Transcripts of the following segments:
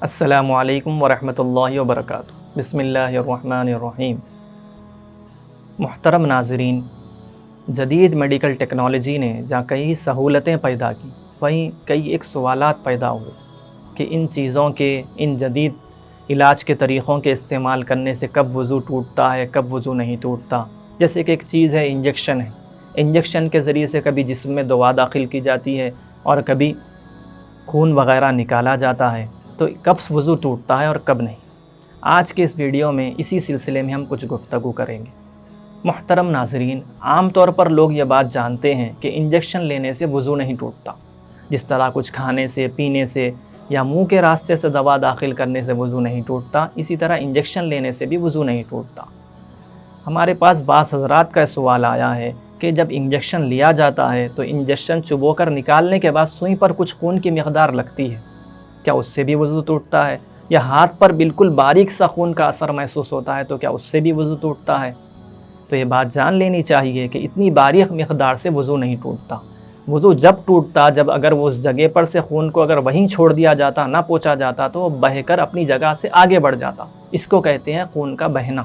السلام علیکم ورحمۃ اللہ وبرکاتہ۔ بسم اللہ الرحمن الرحیم۔ محترم ناظرین، جدید میڈیکل ٹیکنالوجی نے جہاں کئی سہولتیں پیدا کی، وہیں کئی ایک سوالات پیدا ہوئے کہ ان چیزوں کے، ان جدید علاج کے طریقوں کے استعمال کرنے سے کب وضو ٹوٹتا ہے، کب وضو نہیں ٹوٹتا۔ جیسے کہ ایک چیز ہے انجیکشن ہے، انجیکشن کے ذریعے سے کبھی جسم میں دوا داخل کی جاتی ہے اور کبھی خون وغیرہ نکالا جاتا ہے، تو کب وضو ٹوٹتا ہے اور کب نہیں۔ آج کے اس ویڈیو میں اسی سلسلے میں ہم کچھ گفتگو کریں گے۔ محترم ناظرین، عام طور پر لوگ یہ بات جانتے ہیں کہ انجیکشن لینے سے وضو نہیں ٹوٹتا۔ جس طرح کچھ کھانے سے، پینے سے یا منہ کے راستے سے دوا داخل کرنے سے وضو نہیں ٹوٹتا، اسی طرح انجیکشن لینے سے بھی وضو نہیں ٹوٹتا۔ ہمارے پاس بعض حضرات کا سوال آیا ہے کہ جب انجیکشن لیا جاتا ہے تو انجیکشن چبو کر نکالنے کے بعد سوئی پر کچھ خون کی مقدار لگتی ہے، کیا اس سے بھی وضو ٹوٹتا ہے؟ یا ہاتھ پر بالکل باریک سا خون کا اثر محسوس ہوتا ہے تو کیا اس سے بھی وضو ٹوٹتا ہے؟ تو یہ بات جان لینی چاہیے کہ اتنی باریک مقدار سے وضو نہیں ٹوٹتا۔ وضو جب ٹوٹتا جب اگر وہ اس جگہ پر سے خون کو اگر وہیں چھوڑ دیا جاتا، نہ پہنچا جاتا، تو وہ بہہ کر اپنی جگہ سے آگے بڑھ جاتا۔ اس کو کہتے ہیں خون کا بہنا۔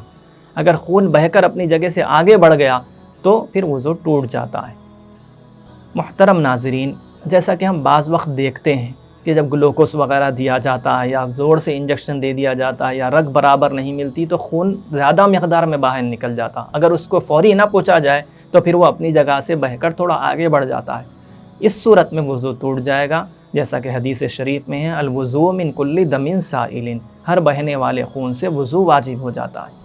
اگر خون بہہ کر اپنی جگہ سے آگے بڑھ گیا تو پھر وضو ٹوٹ جاتا ہے۔ محترم ناظرین، جیسا کہ ہم بعض وقت دیکھتے ہیں کہ جب گلوکوز وغیرہ دیا جاتا ہے یا زور سے انجیکشن دے دیا جاتا ہے یا رگ برابر نہیں ملتی تو خون زیادہ مقدار میں باہر نکل جاتا۔ اگر اس کو فوری نہ پہنچا جائے تو پھر وہ اپنی جگہ سے بہہ کر تھوڑا آگے بڑھ جاتا ہے۔ اس صورت میں وضو ٹوٹ جائے گا، جیسا کہ حدیث شریف میں ہے الوضوء من کل دم سائل، ہر بہنے والے خون سے وضو واجب ہو جاتا ہے۔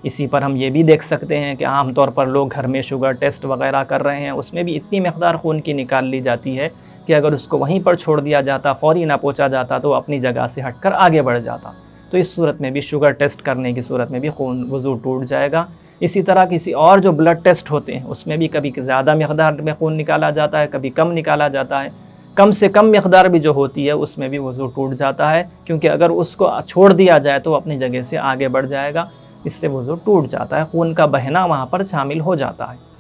اسی پر ہم یہ بھی دیکھ سکتے ہیں کہ عام طور پر لوگ گھر میں شوگر ٹیسٹ وغیرہ کر رہے ہیں، اس میں بھی اتنی مقدار خون کی نکال لی جاتی ہے کہ اگر اس کو وہیں پر چھوڑ دیا جاتا، فوری نہ پہنچا جاتا، تو وہ اپنی جگہ سے ہٹ کر آگے بڑھ جاتا۔ تو اس صورت میں بھی، شوگر ٹیسٹ کرنے کی صورت میں بھی وضو ٹوٹ جائے گا۔ اسی طرح کسی اور جو بلڈ ٹیسٹ ہوتے ہیں اس میں بھی کبھی زیادہ مقدار میں خون نکالا جاتا ہے، کبھی کم نکالا جاتا ہے۔ کم سے کم مقدار بھی جو ہوتی ہے اس میں بھی وضو ٹوٹ جاتا ہے، کیونکہ اگر اس کو چھوڑ دیا جائے تو وہ اپنی جگہ سے آگے بڑھ جائے گا، اس سے وضو ٹوٹ جاتا ہے، خون کا بہنا وہاں پر شامل ہو جاتا ہے۔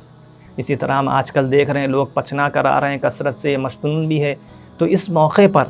اسی طرح ہم آج کل دیکھ رہے ہیں لوگ پچنا کرا رہے ہیں کثرت سے، مستون بھی ہے، تو اس موقع پر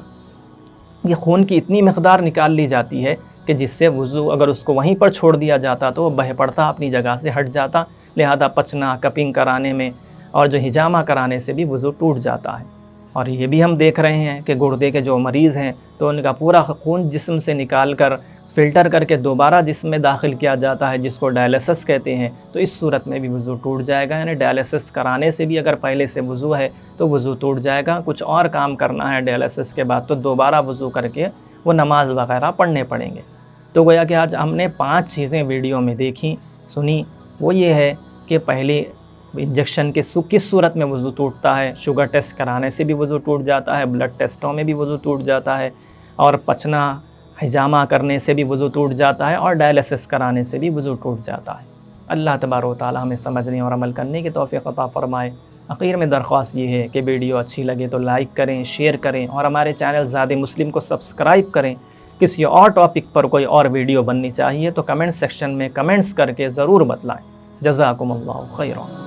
یہ خون کی اتنی مقدار نکال لی جاتی ہے کہ جس سے وضو اگر اس کو وہیں پر چھوڑ دیا جاتا تو وہ بہہ پڑتا، اپنی جگہ سے ہٹ جاتا، لہذا پچنا، کپنگ کرانے میں اور جو ہجامہ کرانے سے بھی وضو ٹوٹ جاتا ہے۔ اور یہ بھی ہم دیکھ رہے ہیں کہ گردے کے جو مریض ہیں تو ان کا پورا خون جسم سے نکال کر فلٹر کر کے دوبارہ جسم میں داخل کیا جاتا ہے، جس کو ڈائلیسس کہتے ہیں، تو اس صورت میں بھی وضو ٹوٹ جائے گا۔ یعنی ڈائلیسس کرانے سے بھی اگر پہلے سے وضو ہے تو وضو ٹوٹ جائے گا۔ کچھ اور کام کرنا ہے ڈائلیسس کے بعد تو دوبارہ وضو کر کے وہ نماز وغیرہ پڑھنے پڑیں گے۔ تو گویا کہ آج ہم نے 5 چیزیں ویڈیو میں دیکھی، سنی۔ وہ یہ ہے کہ پہلے انجیکشن کے کس صورت میں وضو ٹوٹتا ہے، شوگر ٹیسٹ کرانے سے بھی وضو ٹوٹ جاتا ہے، بلڈ ٹیسٹوں میں بھی وضو ٹوٹ جاتا ہے، اور پچنا، ہجامہ کرنے سے بھی وضو ٹوٹ جاتا ہے، اور ڈائلیسس کرانے سے بھی وضو ٹوٹ جاتا ہے۔ اللہ تبارک و تعالی ہمیں سمجھنے اور عمل کرنے کی توفیق عطا فرمائے۔ آخر میں درخواست یہ ہے کہ ویڈیو اچھی لگے تو لائک کریں، شیئر کریں، اور ہمارے چینل زاد مسلم کو سبسکرائب کریں۔ کسی اور ٹاپک پر کوئی اور ویڈیو بننی چاہیے تو کمنٹ سیکشن میں کمنٹس کر کے ضرور بتلائیں۔ جزاکم اللہ خیرا۔